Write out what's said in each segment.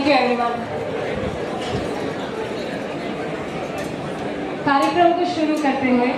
Thank you everyone. कार्यक्रम को शुरू करते हुए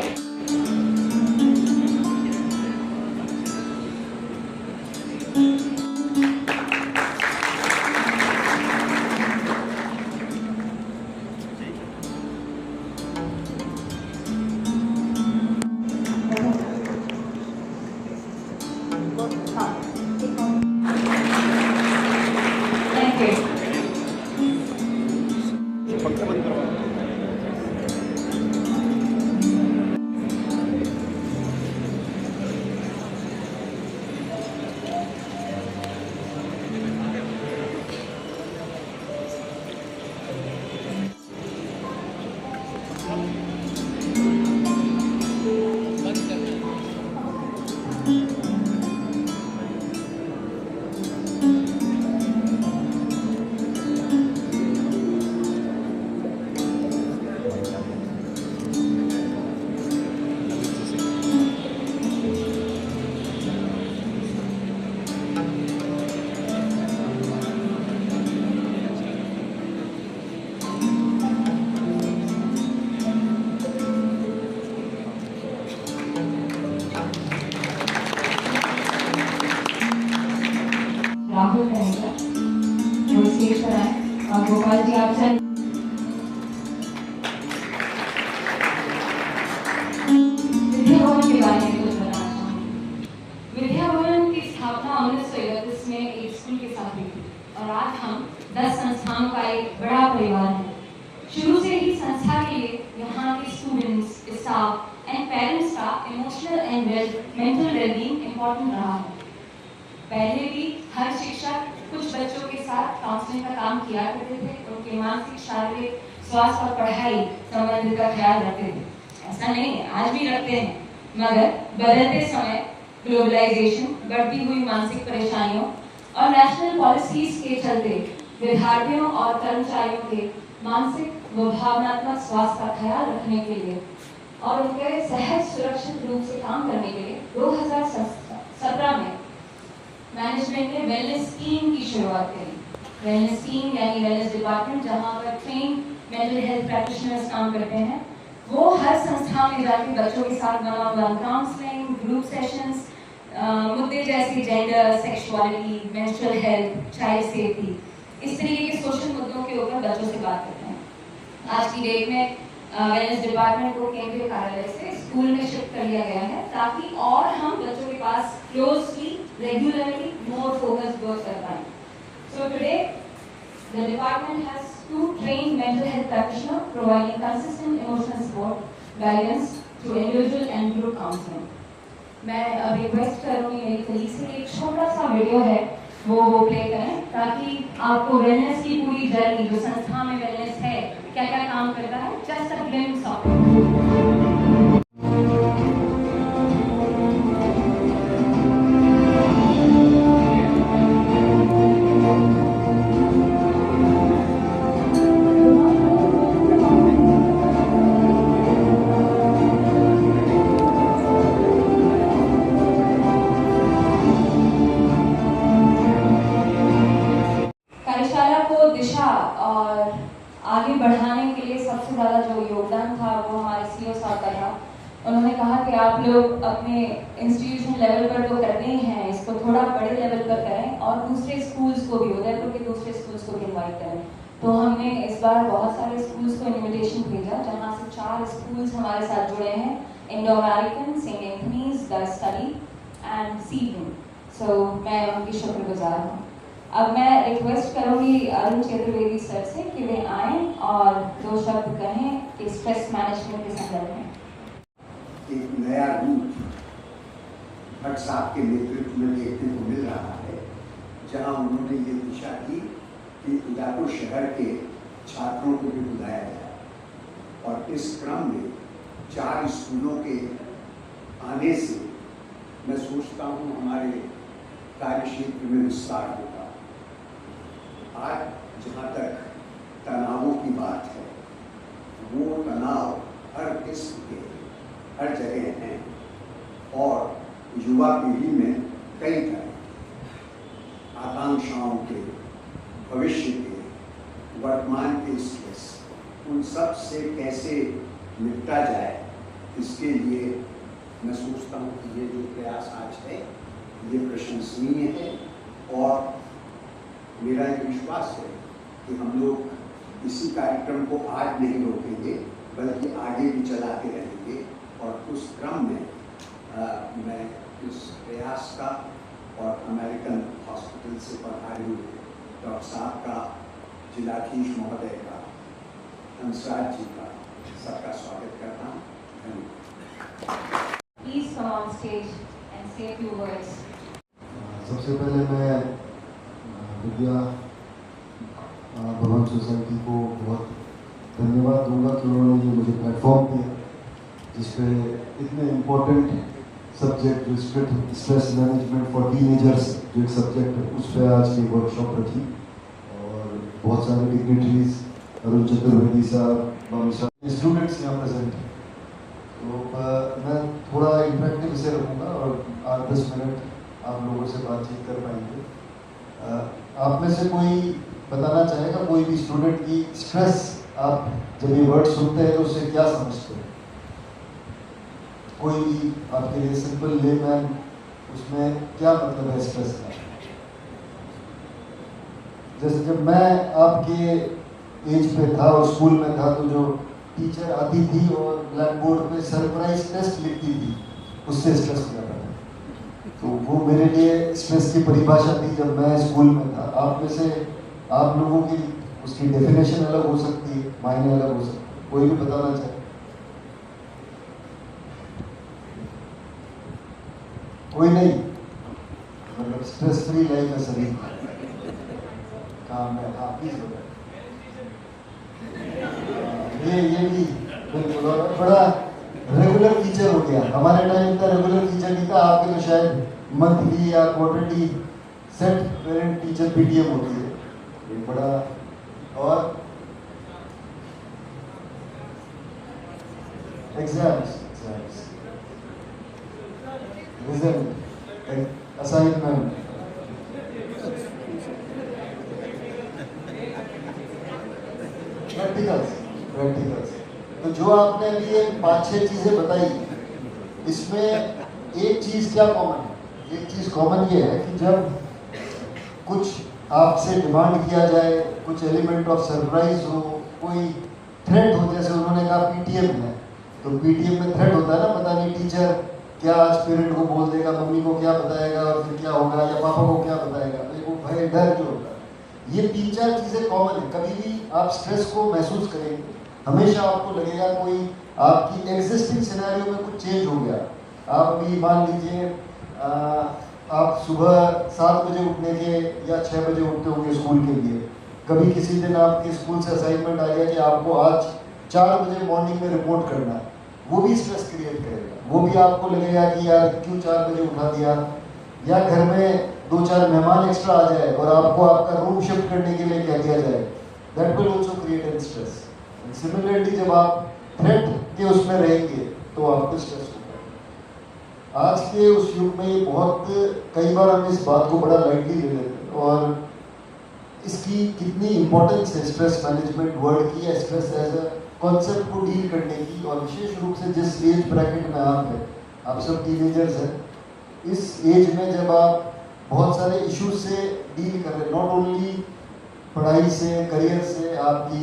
राहुल रहेगा जो स्टेज पर आए और गोपाल जी आपसे विद्या भवन के बारे में कुछ बताना चाहूँगी। विद्या भवन की स्थापना 1931 में एक स्कूल के साथ हुई थी और आज हम 10 संस्थाओं का एक बड़ा परिवार है। शुरू से ही संस्था के लिए यहाँ के स्टूडेंट्स, स्टाफ एंड पेरेंट्स का emotional and mental wellbeing important रहा है। पहले भी हर शिक्षक कुछ बच्चों के साथ काउंसलिंग का काम किया करते थे, उनके मानसिक, शारीरिक स्वास्थ्य और पढ़ाई संबंधित का ख्याल रखते थे। ऐसा नहीं है, आज भी रखते हैं, मगर बदलते समय ग्लोबलाइजेशन, बढ़ती हुई मानसिक परेशानियों और नेशनल पॉलिसीज के चलते विद्यार्थियों और कर्मचारियों के मानसिक व भावनात्मक स्वास्थ्य का ख्याल रखने के लिए और उनके सहज सुरक्षित रूप से काम करने के लिए 2017 में मैनेजमेंट ने वेलनेस स्कीम की शुरुआत करी। वेलनेस स्कीम यानी वेलनेस डिपार्टमेंट, जहां पर ट्रेन मेंटल हेल्थ प्रैक्टिशनर्स काम करते हैं, वो हर संस्था में जाके बच्चों के साथ वन-ऑन-वन काउंसलिंग, ग्रुप सेशंस, मुद्दे जैसे gender, sexuality, menstrual health, child safety, इस तरीके के सोशल मुद्दों के ऊपर बच्चों से बात करते हैं। आज की डेट में वेलनेस डिपार्टमेंट को केंद्रीय कार्यालय से स्कूल में शिफ्ट कर लिया गया है ताकि और हम बच्चों के पास closely, regularly, more focused work कर पाएं। So today, the department has 2 trained mental health practitioners providing consistent emotional support, guidance to individual and group counseling. मैं अब रिक्वेस्ट करूँगी मेरी कलीग से एक छोटा सा वीडियो है वो प्ले करें ताकि आपको वेलनेस की पूरी जर्नी, जो संस्था में वेलनेस है, क्या क्या काम करता है, जस्ट अ ग्लिम्प्स ऑफ और आगे बढ़ाने के लिए सबसे ज़्यादा जो योगदान था वो हमारे सीईओ साहब का था। उन्होंने कहा कि आप लोग अपने इंस्टीट्यूशन लेवल पर तो करते ही हैं, इसको थोड़ा बड़े लेवल पर करें और दूसरे स्कूल्स को भी, उदयपुर के दूसरे स्कूल्स को भी इन्वाइट करें। तो हमने इस बार बहुत सारे स्कूल्स को इन्विटेशन भेजा, जहाँ से 4 स्कूल्स हमारे साथ जुड़े हैं, Indo American, saint Anthony's, the study and sewing. So मैं उनकी शुक्रगुजार हूँ। अब मैं रिक्वेस्ट करूंगी अरुण चतुर्वेदी सर से कि वे आएं और 2 शब्द कहें कि स्ट्रेस मैनेजमेंट के संदर्भ में। एक नया रूप भट्ट साहब के नेतृत्व में देखने को मिल रहा है, जहां उन्होंने ये दिशा की कि उदयपुर शहर के छात्रों को भी बुलाया जाए और इस क्रम में 4 स्कूलों के आने से मैं सोचता हूँ हमारे कार्य क्षेत्र में विस्तार होगा। आज जहाँ तक तनावों की बात है, वो तनाव हर किस्म के हर जगह हैं और युवा पीढ़ी में कई तरह आकांक्षाओं के, भविष्य के, से कैसे निपटा जाए, इसके लिए मैं सोचता हूँ कि ये जो प्रयास आज है ये प्रशंसनीय है। और मेरा एक विश्वास है कि हम लोग इसी कार्यक्रम को आज नहीं रोकेंगे बल्कि आगे भी चलाते रहेंगे। और उस क्रम में मैं इस प्रयास का और अमेरिकन हॉस्पिटल से पधारे हुए डॉक्टर साहब का, जिलाधीश महोदय का, हंसराज जी का सबका स्वागत करता हूँ। धन्यवाद। Please come on stage and say a few words. सबसे पहले मैं विद्या भवन सोसाइटी को बहुत धन्यवाद दूंगा कि उन्होंने ये मुझे प्लेटफॉर्म दिया जिसपे इतने इम्पोर्टेंट सब्जेक्ट जो स्ट्रेस मैनेजमेंट फॉर टीनेजर्स जो एक सब्जेक्ट है उस पर आज की वर्कशॉप रखी। और बहुत सारे डिग्नेटरीज, अरुण चतुर्वेदी साहब, मामी साहब, स्टूडेंट्स यहाँ प्रेजेंट हैं। तो मैं थोड़ा इंटरेक्टिव से रखूँगा और 8-10 मिनट आप लोगों से बातचीत कर पाएंगे। आप में से कोई बताना चाहेगा, कोई भी स्टूडेंट की स्ट्रेस, आप जब ये वर्ड सुनते हैं तो उससे क्या समझते हैं? कोई भी आपके लिए सिंपल लेमैन, उसमें क्या मतलब है स्ट्रेस का? जैसे जब मैं आपके एज पे था और स्कूल में था तो जो टीचर आती थी और ब्लैक बोर्ड पे सरप्राइज टेस्ट लिखती थी, उससे स्ट्रेस हो जाता था। तो वो मेरे लिए स्ट्रेस की परिभाषा थी जब मैं स्कूल में था। आप में से आप लोगों की उसकी डेफिनेशन अलग हो सकती है, मायने अलग हो सकते हैं। कोई भी बताना चाहे? कोई नहीं? मतलब स्ट्रेस फ्री लाइफ है सभी काम है। हाँ प्लीज बताए। ये भी बिल्कुल, और बड़ा रेगुलर फीचर हो गया। हमारे टाइम इतना रेगुलर फीचर नहीं था, आपके तो शायद मंथली या quarterly set parent teacher PTM होती है, ये बड़ा। और एग्जाम्स, रिजल्ट, असाइनमेंट, प्रैक्टिकल्स। तो जो आपने अभी ये 5-6 चीजें बताई, इसमें एक चीज क्या कॉमन है? एक चीज कॉमन ये है कि जब कुछ आपसे डिमांड किया जाए, कुछ एलिमेंट ऑफ सरप्राइज हो, कोई थ्रेट हो, जैसे उन्होंने कहा पीटीएम है, तो पीटीएम में थ्रेट होता है ना, पता नहीं टीचर क्या आज पेरेंट को बोल देगा, मम्मी को क्या बताएगा और फिर क्या होगा, या पापा को क्या बताएगा, तो वो भय, डर जो होता है। ये 3-4 चीजें कॉमन है। कभी भी आप स्ट्रेस को महसूस करेंगे, हमेशा आपको लगेगा कोई आपकी एग्जिस्टिंग सिनेरियो में कुछ चेंज हो गया। आप भी मान लीजिए आप सुबह 7 बजे उठने के या 6 बजे उठते होंगे स्कूल के लिए। कभी किसी दिन आपके स्कूल से असाइनमेंट आ गया कि आपको आज 4 बजे मॉर्निंग में रिपोर्ट करना है, वो भी स्ट्रेस क्रिएट करेगा। वो भी आपको लगेगा कि यार क्यों 4 बजे उठा दिया। या घर में 2-4 मेहमान एक्स्ट्रा आ जाए और आपको आपका रूम शिफ्ट करने के लिए कह दिया जाए, that will also create an stress. Similarly जब आप थ्रेट के उसमें रहेंगे तो आपको स्ट्रेस होगा। आज के उस युग में ये बहुत, कई बार हम इस बात को बड़ा लाइटली ले लेते हैं, और इसकी कितनी इंपॉर्टेंस है स्ट्रेस मैनेजमेंट वर्ड की, या स्ट्रेस एज अ कॉन्सेप्ट को डील करने की। और विशेष रूप से जिस एज ब्रैकेट में आप हैं, आप सब टीनेजर्स हैं, इस एज में जब आप बहुत सारे इश्यूज से डील कर रहे हैं, नॉट ओनली पढ़ाई से, करियर से, आपकी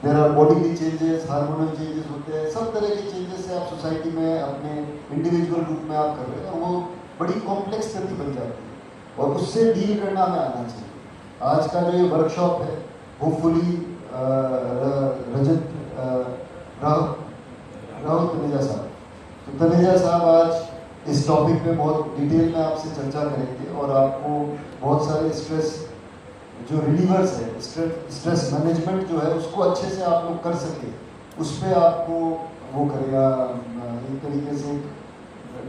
there are bodily changes, hormonal changes होते हैं, सब तरह के चेंजेस से आप सोसाइटी में अपने इंडिविजुअल रूप में आप कर रहे हैं, और वो बड़ी कॉम्प्लेक्स स्थिति बन जाती है, और उससे डील करना हमें आना चाहिए। आज का जो ये वर्कशॉप है, होपफुली रजत राहुल तनेजा साहब, तो तनेजा साहब आज इस टॉपिक पे बहुत डिटेल में आपसे चर्चा करेंगे, और आपको बहुत सारे स्ट्रेस जो रिलीवर्स है, स्ट्रेस मैनेजमेंट जो है उसको अच्छे से आप लोग कर सके, उस पर आपको वो करेगा। एक तरीके से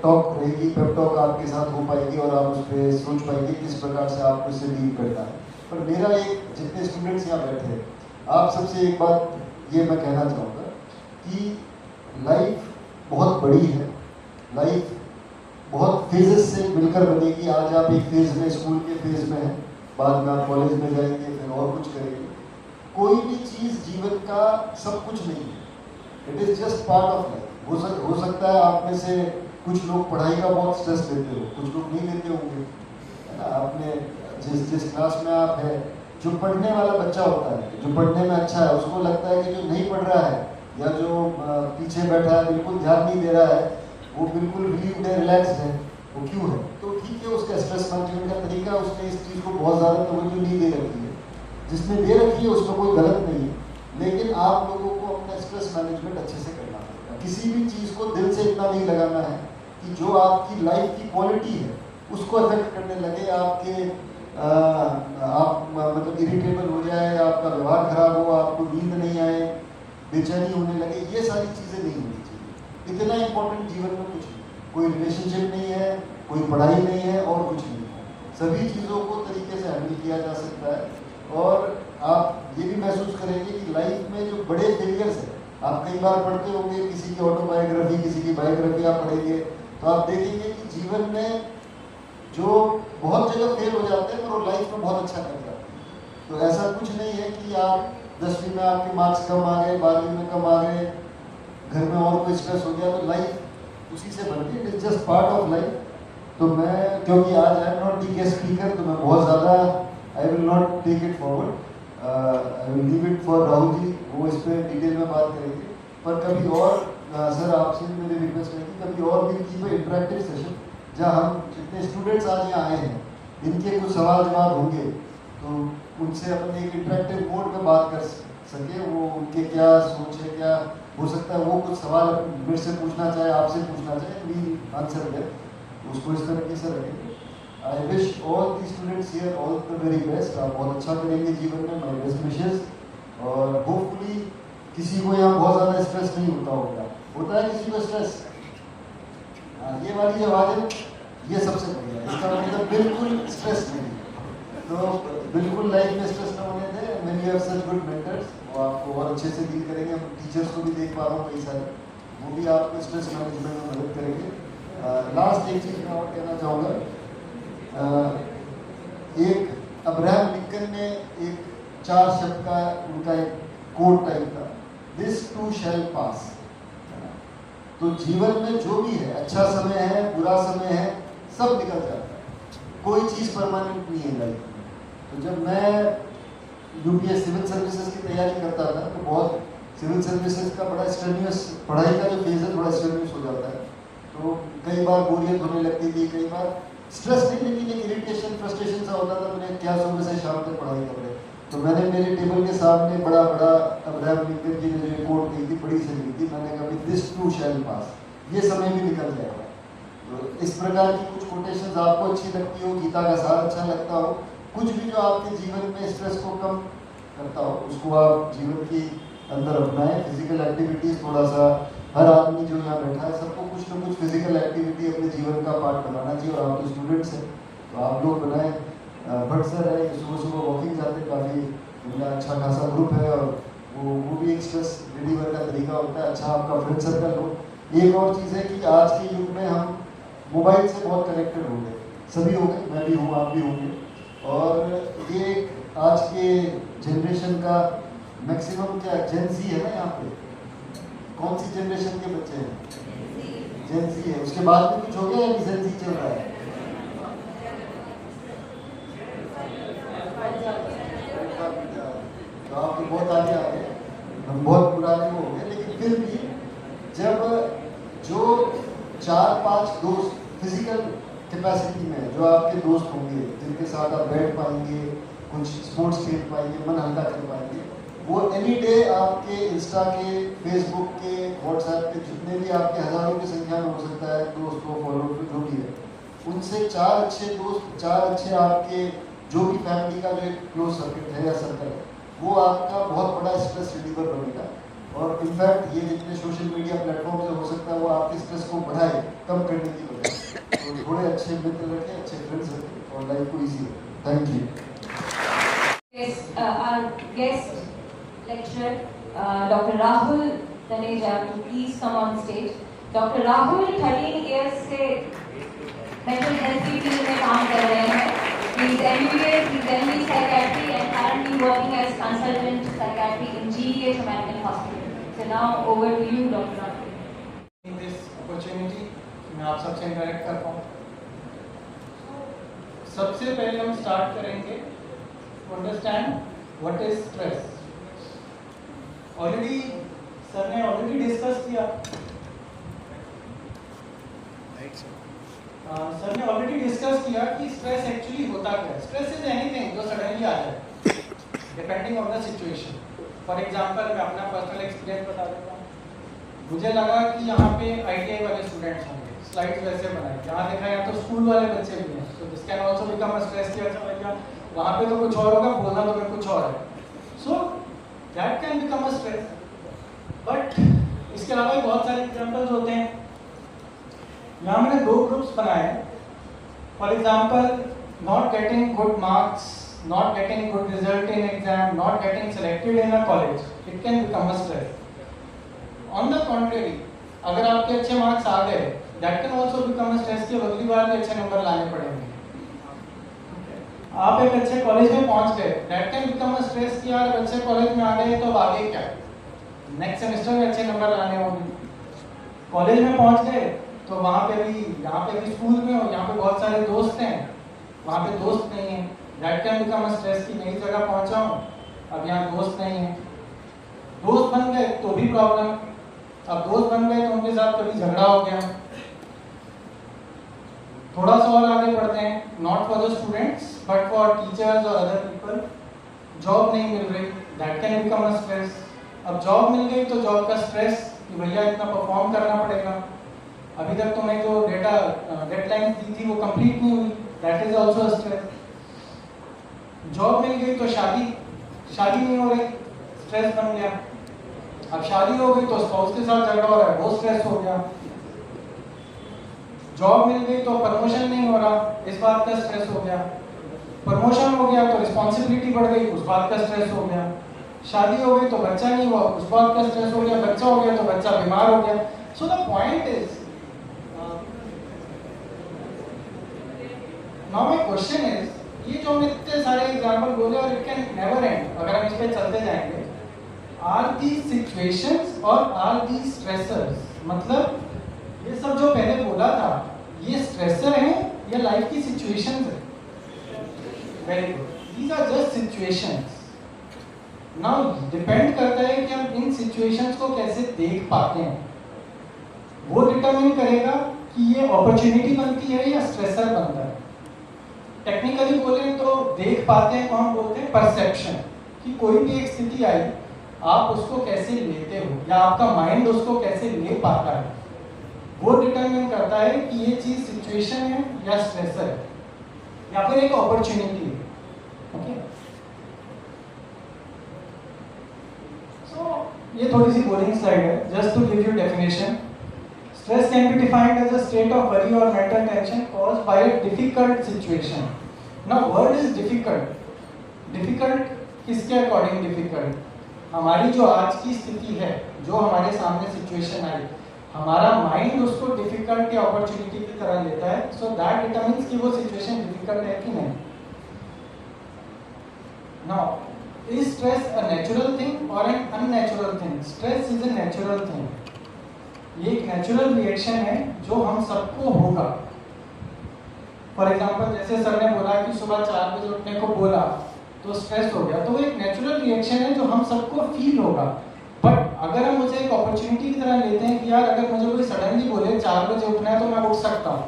टॉक रहेगी, पेप टॉक आपके साथ हो पाएगी, और आप उस पर सोच पाएंगे किस प्रकार से आपको इससे डील करना है। पर मेरा एक, जितने स्टूडेंट्स यहाँ बैठे हैं, आप सबसे एक बात ये मैं कहना चाहूँगा कि लाइफ बहुत बड़ी है, लाइफ बहुत फेजेस से मिलकर बनेगी। आज आप एक फेज में, स्कूल के फेज में हैं, बाद में आप कॉलेज में जाएंगे, फिर और कुछ करेंगे। कोई भी चीज़ जीवन का सब कुछ नहीं है। It is just part of life. हो सकता है आप में से कुछ लोग पढ़ाई का बहुत स्ट्रेस लेते हो, कुछ लोग नहीं लेते होंगे, है ना। आपने जिस क्लास में आप है, जो पढ़ने वाला बच्चा होता है, जो पढ़ने में अच्छा है, उसको लगता है कि जो नहीं पढ़ रहा है या जो पीछे बैठा है, बिल्कुल ध्यान नहीं दे रहा है, वो बिल्कुल रिलीव्ड है, रिलैक्स्ड है, वो क्यों है? तो ठीक है, उसका स्ट्रेस मैनेजमेंट का तरीका, उसने इस चीज़ को बहुत ज़्यादा तवज्जो नहीं दे रखी है। जिसने दे रखी है उसमें कोई गलत नहीं है, लेकिन आप लोगों को अपना स्ट्रेस मैनेजमेंट अच्छे से करना पड़ेगा। किसी भी चीज़ को दिल से इतना नहीं लगाना है कि जो आपकी लाइफ की क्वालिटी है उसको अफेक्ट करने लगे, आप मतलब इरिटेबल हो जाए, आपका व्यवहार खराब हो, आपको नींद नहीं आए, बेचैनी होने लगे, ये सारी चीज़ें नहीं होनी चाहिए। इतना इम्पोर्टेंट जीवन में कुछ नहीं, कोई रिलेशनशिप नहीं है, कोई पढ़ाई नहीं है और कुछ नहीं है। सभी चीज़ों को तरीके से हैंडल किया जा सकता है। और आप ये भी महसूस करेंगे कि लाइफ में जो बड़े फेलियर्स हैं, आप कई बार पढ़ते होंगे, किसी की ऑटोबायोग्राफी, किसी की बायोग्राफी आप पढ़ेंगे तो आप देखेंगे कि जीवन में जो बहुत जगह फेल हो जाते हैं पर वो लाइफ में बहुत अच्छा कर जाते हैं। तो ऐसा कुछ नहीं है कि आप 10वीं में आपके मार्क्स कम आ गए, 12वीं में कम आ गए, घर में और कोई स्ट्रेस हो गया तो लाइफ उसी से बनती है। It is just part of life. तो मैं, क्योंकि आज I am not the guest speaker, तो मैं बहुत ज़्यादा I will not take it forward, I will leave it for Rahul ji, वो इस पर डिटेल में बात करेंगे। पर कभी और सर आपसे मेरी रिक्वेस्ट रहेगी, कभी और भी कीप इंटरेक्टिव सेशन जहाँ हम जितने स्टूडेंट्स आज यहाँ आए हैं, इनके कुछ सवाल जवाब होंगे तो उनसे अपन एक इंटरेक्टिव मोड में बात कर सके। वो उनके क्या सोच है, क्या हो सकता है, वो कुछ सवाल मेरे से पूछना चाहे, आपसे पूछना चाहे, वी आंसर दें, उसको इस तरीके से रखेंगे। I wish all the students here all the very best. आप बहुत अच्छा करेंगे जीवन में, माय बेस्ट विशेस। और होपफुली किसी को यहाँ बहुत ज़्यादा स्ट्रेस नहीं होता है किसी को स्ट्रेस? ये वाली जो आवाज़ है, ये सबसे बढ़िया है, इसका मतलब बिल्कुल स्ट्रेस नहीं। तो बिल्कुल लाइफ में स्ट्रेस ना होने दें। Many have such good mentors, वो आपको बहुत अच्छे से डील करेंगे। हम टीचर्स को भी देख पा रहा हूँ कई सारे, वो भी आपको स्ट्रेस मैनेजमेंट में मदद करेंगे। लास्ट एक चीज़ मैं और कहना चाहूँगा, एक अब्राहम लिंकन ने एक 4 शब्द का उनका एक कोट टाइप था, दिस टू शैल पास। तो जीवन में जो भी है, अच्छा समय है, बुरा समय है, सब निकल जाता है, कोई चीज़ परमानेंट नहीं है लाइफ में। तो जब मैं यूपीएस सिविल सर्विसेज की तैयारी करता था तो बहुत सिविल सर्विसेज का बड़ा स्ट्रेन्यूअस, पढ़ाई का जो फेज है थोड़ा स्ट्रेन्यूअस हो जाता है। तो कई बार बोरियत होने लगती थी, कई बार स्ट्रेस नहीं, लेकिन एक इरिटेशन, फ्रस्ट्रेशन सा होता था, मैंने क्या सुबह से शाम तक पढ़ाई कर रहे। तो मैंने मेरे टेबल के सामने बड़ा अब्राहम लिंकन की जो रिपोर्ट कही थी, बड़ी से लिखी थी, मैंने कहा दिस टू शैल पास, ये समय भी निकल जाएगा। तो इस प्रकार की कुछ कोटेशंस आपको अच्छी लगती हो, गीता का सार अच्छा लगता हो, कुछ भी जो आपके जीवन में स्ट्रेस को कम करता हो, उसको आप जीवन के अंदर अपनाएं। फिजिकल एक्टिविटीज़ थोड़ा सा, हर आदमी जो यहाँ बैठा है सबको कुछ ना कुछ फिजिकल एक्टिविटी अपने जीवन का पार्ट बनाना चाहिए। और आप तो स्टूडेंट्स हैं तो आप लोग बनाएं। भट्ट सर है, सुबह सुबह वॉकिंग जाते हैं, काफ़ी उनका अच्छा खासा ग्रुप है, और वो भी एक स्ट्रेस रिलीवर का तरीका होता है। अच्छा आपका फ्रेंड सर्कल हो। एक और चीज़ है कि आज के युग में हम मोबाइल से बहुत कनेक्टेड हो गए, सभी हो गए, मैं भी हूँ, आप भी होंगे। और ये आज के जनरेशन का मैक्सिमम क्या जेंजी है ना, यहाँ पे कौन सी जनरेशन के बच्चे हैं? जेंजी है। उसके बाद में कुछ हो गया या जेंजी चल रहा है? तो आप तो बहुत आगे आ गए, हम बहुत पुराने हो गए, लेकिन फिर भी जब जो 4-5 दोस्त फिजिकल कैपेसिटी में जो आपके दोस्त होंगे, जिनके साथ आप बैठ पाएंगे, कुछ स्पोर्ट्स खेल पाएंगे, मन हल्का कर पाएंगे, वो एनी डे आपके इंस्टा के, फेसबुक के, व्हाट्सएप के, जितने भी आपके हज़ारों की संख्या में हो सकता है दोस्त को, फॉलोअर जो भी है, उनसे 4 अच्छे दोस्त, 4 अच्छे आपके जो भी फैमिली का जो एक क्लोज सर्किट है या सर्कल है, वो आपका बहुत बड़ा स्ट्रेस रिलीवर बनेगा। और इनफैक्ट ये जितने सोशल मीडिया प्लेटफॉर्म से हो सकता है वो आपके स्ट्रेस को बढ़ाए, कम करने की वजह। तो थोड़े अच्छे मित्र रखें, अच्छे फ्रेंड्स रखें और लाइफ को ईजी रखें। Thank you. Our guest lecturer, Dr. Rahul Taneja, to please come on stage. Dr. Rahul 13 years से mental health की टीम में काम कर रहे हैं. He is MBBS, he is MD psychiatry and currently working as consultant psychiatry in GEH American Hospital. So now over to you, Dr. Rafi. This opportunity मैं आप सबसे इंटरेक्ट कर पाऊँ। सबसे पहले हम स्टार्ट करेंगे to understand what is stress. Already sir ने ऑलरेडी डिस्कस किया, सर ने ऑलरेडी डिस्कस किया कि स्ट्रेस एक्चुअली होता क्या है। स्ट्रेस इज एनीथिंग जो सडनली आ जाए depending on the situation. For example मैं अपना पर्सनल एक्सपीरियंस बता देता हूँ। मुझे लगा कि यहाँ पे आईटीआई वाले स्टूडेंट्स होंगे, स्लाइड्स वैसे बनाए, यहाँ देखा या तो स्कूल वाले बच्चे भी हैं, so this can also become a stress कि अच्छा भैया वहाँ पे तो कुछ और होगा, बोलना तो मैं कुछ और है, so that can become a stress. But इसके अलावा भी बहुत सारे एग्जांपल्स होते हैं। यहाँ मैंने दो ग्रुप्स बनाए। For example not getting good marks, not getting good result in exam, not getting selected in a college, it can become a stress. On the contrary, अगर आपके अच्छे मार्क्स आ गए, that can also become a stress कि अगली बार भी अच्छे number लाने पड़ेंगे। आप एक अच्छे कॉलेज में पहुंच गए, that can become a stress कि यार अच्छे कॉलेज में आ गए तो अब आगे क्या, नेक्स्ट सेमेस्टर में अच्छे नंबर लाने होंगे। कॉलेज में पहुंच गए तो वहाँ पे भी, यहाँ पे भी स्कूल में हो, यहाँ पे बहुत सारे दोस्त हैं, वहाँ पे दोस्त नहीं है, that can become a stress कि नई जगह पहुंचा हूँ, अब यहाँ दोस्त नहीं है। दोस्त बन गए तो भी प्रॉब्लम, अब दोस्त बन गए तो उनके साथ कभी झगड़ा हो गया। थोड़ा सा और आगे बढ़ते हैं, not for the students but for teachers और अदर पीपल, जॉब नहीं मिल रही, that can become a stress. अब जॉब मिल गई तो जॉब का स्ट्रेस कि भैया इतना परफॉर्म करना पड़ेगा, अभी तक तो मैं जो डेडलाइन दी थी वो कंप्लीट नहीं हुई, that is also a stress. Job मिल गई तो शादी नहीं हो रही, स्ट्रेस बन गया। अब शादी हो गई तो स्पाउस के साथ झगड़ा हो रहा है, वो स्ट्रेस हो गया। जॉब मिल गई तो प्रमोशन नहीं हो रहा, इस बात का स्ट्रेस हो गया। प्रमोशन हो गया तो रिस्पॉन्सिबिलिटी बढ़ गई, उस बात का स्ट्रेस हो गया। शादी हो गई तो बच्चा नहीं हुआ, उस बात का स्ट्रेस हो गया। बच्चा हो गया तो बच्चा बीमार हो गया। So the point is, now my question is, ये जो हमने इतने सारे एग्जांपल बोले और इट कैन नेवर एंड, अगर हम इस पे चलते जाएंगे, आर दीज सिचुएशंस और आर दीज स्ट्रेसर्स, मतलब ये सब जो पहले बोला था ये स्ट्रेसर है या लाइफ की सिचुएशंस है? Very good, these are just situations. Now depend करता है कि हम इन सिचुएशंस को कैसे देख पाते हैं, वो डिटरमिन करेगा कि ये अपॉर्चुनिटी बनती है या स्ट्रेसर बनता है। टेक्निकली बोले तो देख पाते हैं को हम बोलते हैं परसेप्शन, कि कोई भी एक स्थिति आई आप उसको कैसे लेते हो या आपका माइंड उसको कैसे ले पाता है, वो डिटरमिन करता है कि ये चीज सिचुएशन है या स्ट्रेसर है या फिर एक अपॉर्चुनिटी है। ओके, सो ये थोड़ी सी बोरिंग स्लाइड है, just to give you definition. Stress can be defined as a state of worry or mental tension caused by a difficult situation. Now, word is difficult. Difficult किसके according difficult? हमारी जो आज की स्थिति है, जो हमारे सामने सिचुएशन आई, हमारा माइंड उसको डिफिकल्ट या अपॉर्चुनिटी की तरह लेता है, सो दैट डिटरमिन्स कि वो सिचुएशन डिफिकल्ट है कि नहीं। Now, is stress a natural thing or an unnatural thing? Stress is a natural thing. ये एक नेचुरल रिएक्शन है जो हम सबको होगा। फॉर एग्जांपल जैसे सर ने बोला कि सुबह 4 बजे उठने को बोला तो स्ट्रेस हो गया, तो वो एक नेचुरल रिएक्शन है जो हम सबको फील होगा। बट अगर हम उसे एक अपॉर्चुनिटी की तरह लेते हैं कि यार अगर मुझे कोई सडनली बोले 4 बजे उठना है तो मैं उठ सकता हूँ,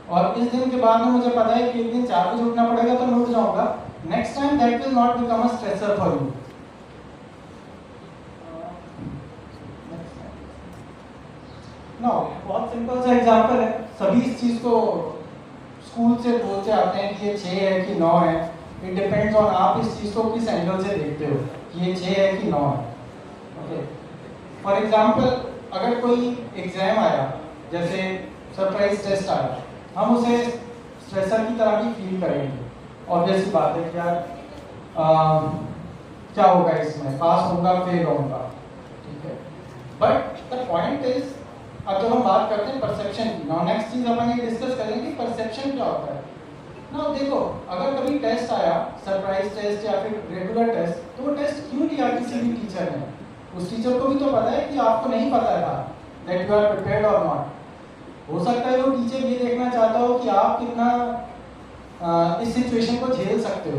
और इस दिन के बाद में मुझे पता है कि एक दिन 4 बजे उठना पड़ेगा तो मैं उठ जाऊंगा, next time that will not become a stressor for you. No, बहुत सिंपल सा एग्जांपल है, सभी इस चीज को स्कूल से बोलते आते हैं कि ये 6 है कि 9 है। इट डिपेंड्स ऑन आप इस चीज को किस एंगल से देखते हो कि ये 6 है कि 9 है। ओके, फॉर एग्जांपल अगर कोई एग्जाम आया, जैसे सरप्राइज टेस्ट आया, हम उसे स्ट्रेसर की तरह भी फील करेंगे। ऑब्वियस बात है कि यार क्या होगा इसमें, पास होगा फेल होगा, ठीक है। बट द पॉइंट इज, अब जब हम बात करते हैं परसेप्शन की, नाउ नेक्स्ट चीज अपन ये डिस्कस करेंगे परसेप्शन क्या होता है। नाउ देखो, अगर कभी टेस्ट आया, सरप्राइज टेस्ट या फिर रेगुलर टेस्ट, तो वो टेस्ट क्यों लिया किसी भी टीचर ने? उस टीचर को भी तो पता है कि आपको नहीं पता था दैट यू आर प्रिपेयर्ड और नॉट। हो सकता है वो टीचर ये देखना चाहता हो कि आप कितना इस सिचुएशन को झेल सकते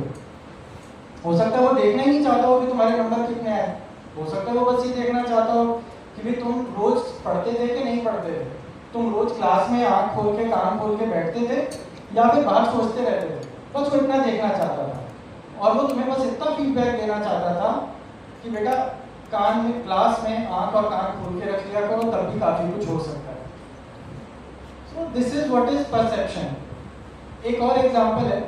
हो सकता है वो देखना ही नहीं चाहता हो कि तुम्हारे नंबर कितने आए, हो सकता है वो बस ये देखना चाहता हो कि भाई तुम रोज पढ़ते थे कि नहीं पढ़ते थे, तुम रोज क्लास में आंख खोल के कान खोल के बैठते थे या फिर बाहर सोचते रहते थे, बस वो इतना देखना चाहता था। और वो तुम्हें बस इतना फीडबैक देना चाहता था कि बेटा कान में क्लास में आंख और कान खोल के रख लिया करो, तब भी काफी कुछ हो सकता है। So this is what is perception. एक और एग्जांपल है,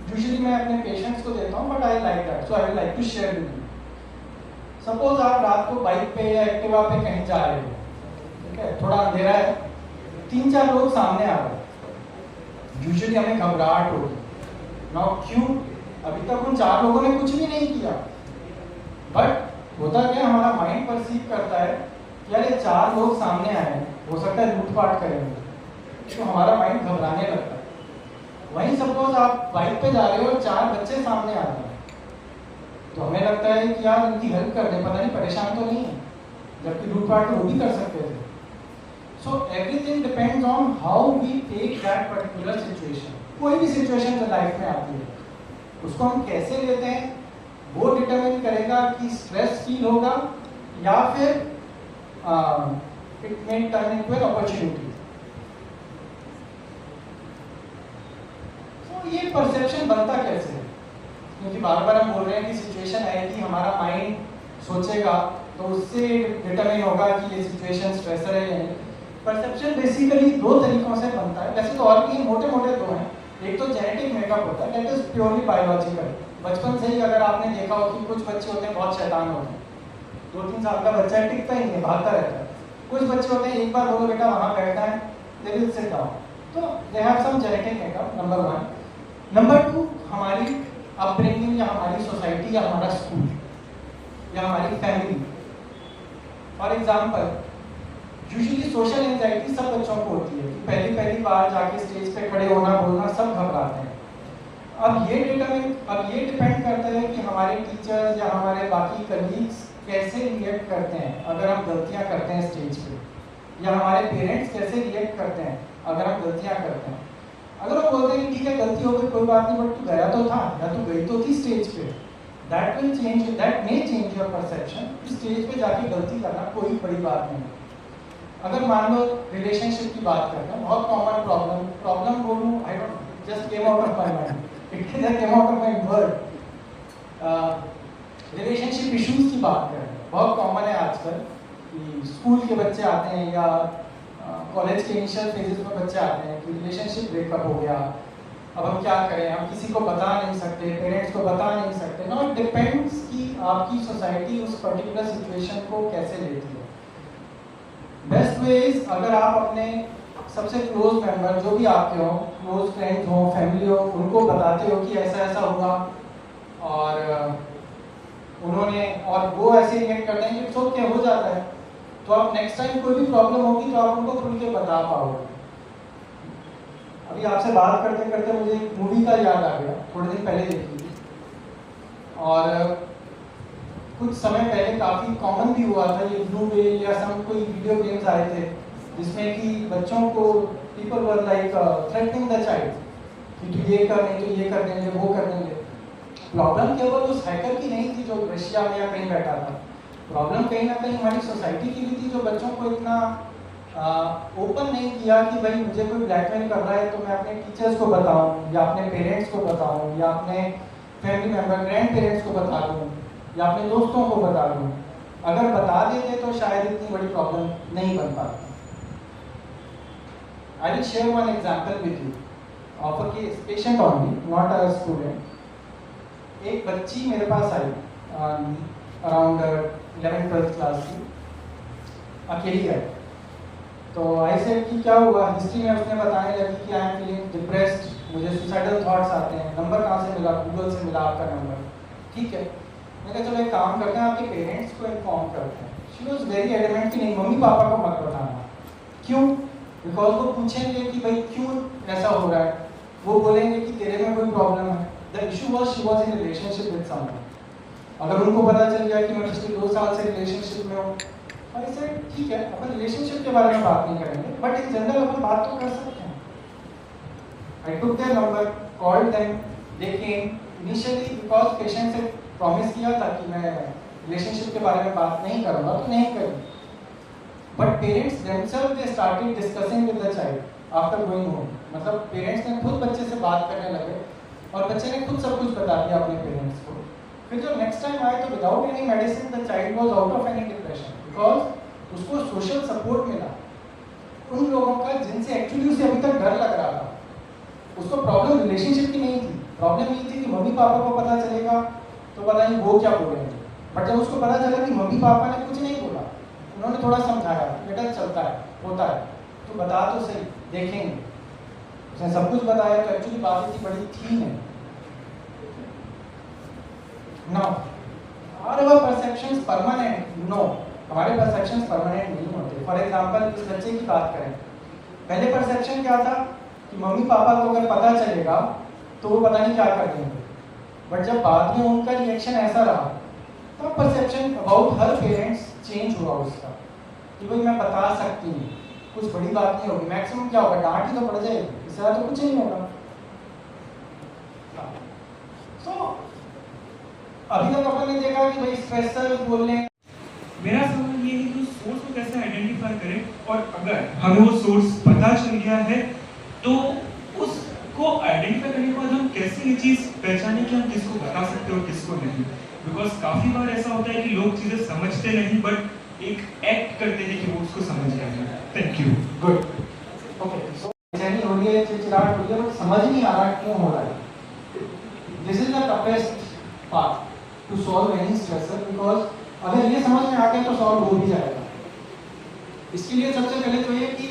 यूजुअली मैं अपने पेशेंट्स को देता हूँ, but I like that, so I would like to share with you. Suppose आप रात को बाइक पे या एक्टिवा पे कहीं जा रहे हो, ठीक है, थोड़ा अंधेरा है, 3-4 लोग सामने आ रहे हैं, यूजुअली हमें घबराहट होगी ना, क्यों? अभी तक उन 4 लोगों ने कुछ भी नहीं किया, बट होता क्या, हमारा माइंड परसीव करता है कि यार ये 4 लोग सामने आए हैं, हो सकता है लूटपाट करेंगे, तो हमारा माइंड घबराने लगता है। वहीं सपोज आप बाइक पे जा रहे हो और 4 बच्चे सामने आ रहे हैं, तो हमें लगता है कि यार उनकी हेल्प कर दे, पता नहीं परेशान तो नहीं है, जबकि लूटपाट वो भी कर सकते थे। So everything depends on how we take that particular situation. कोई भी सिचुएशन जो लाइफ में आती है उसको हम कैसे लेते हैं वो डिटरमिन करेगा कि स्ट्रेस फील होगा या फिर it may turn into an opportunity. तो ये परसेप्शन बनता कैसे है? क्योंकि बार बार हम बोल रहे हैं कि सिचुएशन आएगी, हमारा माइंड सोचेगा, तो उससे डिटरमिन होगा कि ये सिचुएशन स्ट्रेसर है या नहीं। परसेप्शन बेसिकली 2 तरीकों से बनता है, वैसे तो और भी मोटे मोटे 2 हैं। एक तो जेनेटिक मेकअप होता है, दैट इज प्योरली बायोलॉजिकल। बचपन से ही अगर आपने देखा हो कि कुछ बच्चे होते हैं बहुत शैतान होते हैं, 2-3 साल का बच्चा टिकता ही नहीं, भागता रहता है। कुछ बच्चे होते हैं एक बार बोलो बेटा वहाँ बैठना है, दे विल सिट डाउन। तो they have some genetic makeup, number 1। Number 2, हमारी अपब्रिंगिंग या हमारी सोसाइटी या हमारा स्कूल या हमारी family. For example, usually social anxiety सब बच्चों को होती है कि पहली बार जाके स्टेज पे खड़े होना बोलना सब घबराते हैं। अब ये डिपेंड करता है कि हमारे टीचर्स या हमारे बाकी कलीग्स कैसे रिएक्ट करते हैं अगर हम गलतियां करते हैं स्टेज पे, या हमारे पेरेंट्स कैसे रिएक्ट करते हैं अगर हम गलतियां करते हैं। अगर वो बोलते हैं कि ठीक है गलती हो गई कोई बात नहीं, बट तू गया तो था या तू गई तो थी स्टेज पे, that may change your perception. Stage पे जाके गलती करना कोई बड़ी बात नहीं। अगर मान लो रिलेशनशिप की बात करते हैं, बहुत कॉमन प्रॉब्लम बोलूं, I don't just came out of my mind, it came out of my word. Relationship issues की बात करें, बहुत कॉमन है आजकल कि स्कूल के बच्चे आते हैं या कॉलेज के इनिशियल फेजेस में बच्चे आते हैं कि रिलेशनशिप ब्रेकअप हो गया, अब हम क्या करें, हम किसी को बता नहीं सकते, पेरेंट्स को बता नहीं सकते। नो, इट डिपेंड्स कि आपकी सोसाइटी उस पर्टिकुलर सिचुएशन को कैसे लेती है। बेस्ट वे इज, अगर आप अपने सबसे क्लोज मेंबर जो भी आपके हो, क्लोज फ्रेंड्स हो, फैमिली हो, उनको बताते हो कि ऐसा ऐसा हुआ और उन्होंने और वो ऐसे रिएक्ट करते हैं कि इट्स ओके, हो जाता है, तो आप नेक्स्ट टाइम कोई भी प्रॉब्लम होगी तो आप उनको खुल के बता पाओगे। अभी आपसे बात करते करते मुझे एक मूवी का याद आ गया, थोड़े दिन पहले देखी थी, और कुछ समय पहले काफी कॉमन भी हुआ था ये ब्लू व्हेल या सम कोई वीडियो गेम्स आए थे जिसमें कि बच्चों को people were like threatening the child कि तू ये कर, नहीं तो ये कर देंगे, वो कर देंगे। प्रॉब्लम केवल उस हैकर की नहीं थी जो रशिया में या कहीं बैठा था, प्रॉब्लम कहीं ना कहीं हमारी सोसाइटी की भी थी जो बच्चों को इतना ओपन नहीं किया कि भाई मुझे कोई ब्लैकमेल कर रहा है तो मैं अपने टीचर्स को बताऊं या अपने पेरेंट्स को बताऊं या अपने फैमिली मेम्बर ग्रैंड पेरेंट्स को बता दूं या अपने दोस्तों को बता दूं। अगर बता देते तो शायद इतनी बड़ी प्रॉब्लम नहीं बन पाती। I will share one example with you of a case, patient only, not a student. एक बच्ची मेरे पास आई अराउंड 11th-12th क्लास की, अकेली है। तो आई सेड कि क्या हुआ, हिस्ट्री में उसने बताने लगी कि आई एम फीलिंग डिप्रेस्ड, मुझे सुसाइडल थॉट्स आते हैं। नंबर कहाँ से मिला? गूगल से मिला आपका नंबर। ठीक है, मैंने कहा चलो एक काम करते हैं, आपके पेरेंट्स को इन्फॉर्म करते हैं। शी वाज वेरी एडमेंट कि नहीं, मम्मी पापा को मत बताना। क्यों? बिकॉज वो पूछेंगे कि भाई क्यों ऐसा हो रहा है, वो बोलेंगे कि तेरे में कोई प्रॉब्लम है। The issue was she was in relationship with someone. अगर उनको पता चल गया कि मैं पिछले 2 साल से रिलेशनशिप में हूँ, आई सेड ठीक है, अपन रिलेशनशिप के बारे में बात नहीं करेंगे, बट इन जनरल अपन बात तो कर सकते हैं। I took their number, called them, they came. Initially because patient से प्रॉमिस किया था कि मैं रिलेशनशिप के बारे में बात नहीं करूँगा, तो नहीं करी। But parents themselves they started discussing with the child after going home। मतलब पेरेंट्स ने खुद बच्चे से बात करने लगे और बच्चे ने खुद सब कुछ बता दिया अपने पेरेंट्स को। फिर जब नेक्स्ट टाइम आए तो without any medicine the child was out of any depression, because उसको सोशल सपोर्ट मिला उन लोगों का जिनसे एक्चुअली उसे अभी तक डर लग रहा था। उसको प्रॉब्लम रिलेशनशिप की नहीं थी, प्रॉब्लम ये थी कि मम्मी पापा को पता चलेगा तो पता नहीं वो क्या बोलेंगे। बट जब उसको पता चला कि मम्मी पापा ने कुछ नहीं बोला, उन्होंने थोड़ा समझाया, बेटा चलता है, होता है, तो बता तो सही, देखेंगे। उसने सब कुछ बताया तो एक्चुअली बात इतनी बड़ी थी नहीं। Now, are our perceptions permanent? No, हमारे perceptions permanent नहीं होते। For example, इस बच्चे की बात करें, पहले perception क्या था कि मम्मी पापा को अगर पता चलेगा तो वो पता नहीं क्या कर देंगे। बट जब बाद में उनका रिएक्शन ऐसा रहा, तब perception about her parents change हुआ उसका कि भाई मैं बता सकती हूँ, कुछ बड़ी बात नहीं होगी, मैक्सिमम क्या होगा, डांट ही तो पड़ जाएगी, इससे ज़्यादा तो कुछ नहीं होगा। तो अभी तक अपन ने देखा कि भाई स्ट्रेसर बोलने। मेरा सवाल ये है कि उस सोर्स को कैसे आइडेंटिफाई करें, और अगर हमें वो सोर्स पता चल गया है तो उसको आइडेंटिफाई करने के बाद हम कैसे ये चीज़ पहचाने कि हम किसको बता सकते हैं और किसको नहीं। बिकॉज काफ़ी बार ऐसा होता है कि लोग चीज़ें समझते नहीं बट एक एक्ट करते हैं कि वो उसको समझ गए हैं। Thank you. Good, okay. So बेचैनी हो रही है, चिड़चिड़ाहट हो रही है, बट समझ नहीं आ रहा क्यों हो रहा है। This is the toughest part two solve any stressor, because अगर ये समझ में आ गया तो सॉल्व हो भी जाएगा। इसके लिए सबसे पहले तो ये कि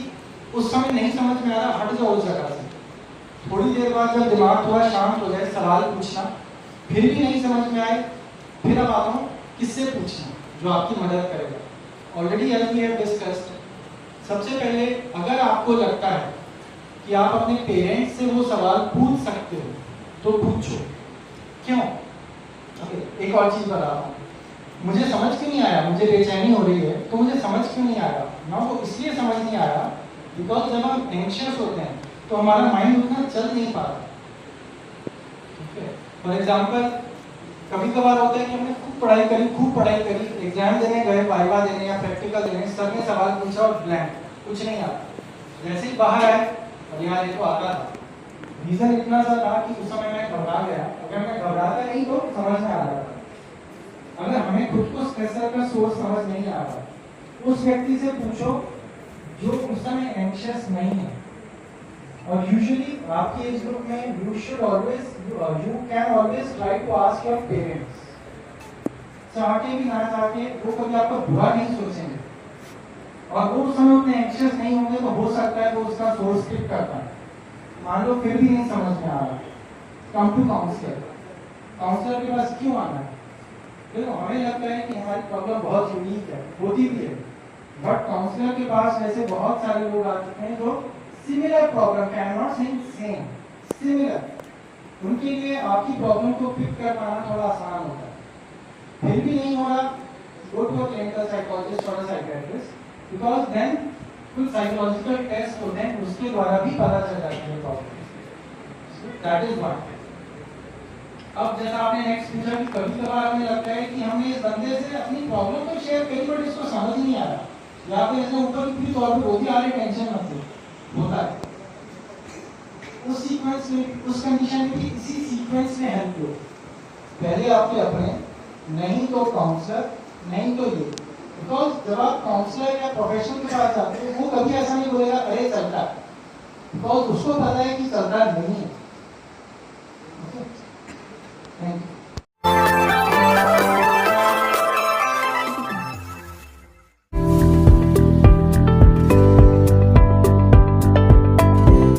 उस समय नहीं समझ में आ रहा, हट जाओ उस जगह से। थोड़ी देर बाद जब दिमाग थोड़ा शांत हो जाए, सवाल पूछना, फिर भी नहीं समझ में आए, फिर अब आता हूँ किससे पूछना जो आपकी मदद करेगा। Already as we have discussed, सबसे पहले अगर आपको लगता है कि आप अपने पेरेंट्स से वो सवाल पूछ सकते हो तो पूछो। क्यों? एक और चीज़ बता रहा हूँ, मुझे समझ क्यों नहीं आया, मुझे बेचैनी हो रही है तो मुझे समझ क्यों नहीं आया ना, वो इसलिए समझ नहीं आया बिकॉज जब हम एंशियस होते हैं तो हमारा माइंड उतना चल नहीं पाता। ठीक है, फॉर एग्जाम्पल कभी कभार होता है कि हमने खूब पढ़ाई करी, एग्जाम देने गए, वाइवा देने या प्रैक्टिकल देने, सर ने सवाल पूछा और ब्लैंक, कुछ नहीं आता। जैसे ही बाहर आए, और यार ये तो आता था। रीजन इतना सा था कि उस समय मैं घबरा गया, अगर मैं घबराता नहीं तो समझ में आ रहा था। अगर हमें खुद को स्ट्रेसर का सोर्स समझ नहीं आ रहा, उस व्यक्ति से पूछो जो उस समय एंशियस नहीं है। और यूजुअली आपके एज ग्रुप में you can always try to ask your parents. चाहते भी ना चाहते वो कभी आपका बुरा नहीं सोचेंगे, और वो उस समय उतने एंशियस नहीं होंगे तो हो सकता है वो उसका सोर्स पिक करता है। मान लो फिर भी नहीं समझ में आ रहा, कम टू काउंसलर। काउंसलर के पास क्यों आना है? देखो हमें लगता है कि हमारी प्रॉब्लम बहुत यूनिक है, होती भी है, बट काउंसलर के पास वैसे बहुत सारे लोग आ चुके हैं जो सिमिलर प्रॉब्लम, कैन नॉट से सेम, सिमिलर, उनके लिए आपकी प्रॉब्लम को पिक कर पाना थोड़ा आसान होता है। फिर भी नहीं हो रहा, go to a clinical psychologist और साइकियाट्रिस्ट, बिकॉज देन कुछ साइकोलॉजिकल टेस्ट होते हैं, उसके द्वारा भी पता चल जाता है प्रॉब्लम। That is what. अब जैसा आपने नेक्स्ट पूछा कि कभी कभार हमें लगता है कि हमने इस बंदे से अपनी प्रॉब्लम तो शेयर करी बट इसको समझ नहीं आ रहा, या फिर ऐसे ऊपर की तौर पर वो भी आ रही, टेंशन मत लो, होता है। उस सीक्वेंस में, उस कंडीशन में भी इसी सीक्वेंस में हेल्प लो। पहले आपके अपने, नहीं तो काउंसलर, नहीं तो ये। बिकॉज जब आप काउंसलर या प्रोफेशनल के पास जाते हो वो कभी ऐसा नहीं बोलेगा अरे चलता है, बिकॉज उसको पता है कि चलता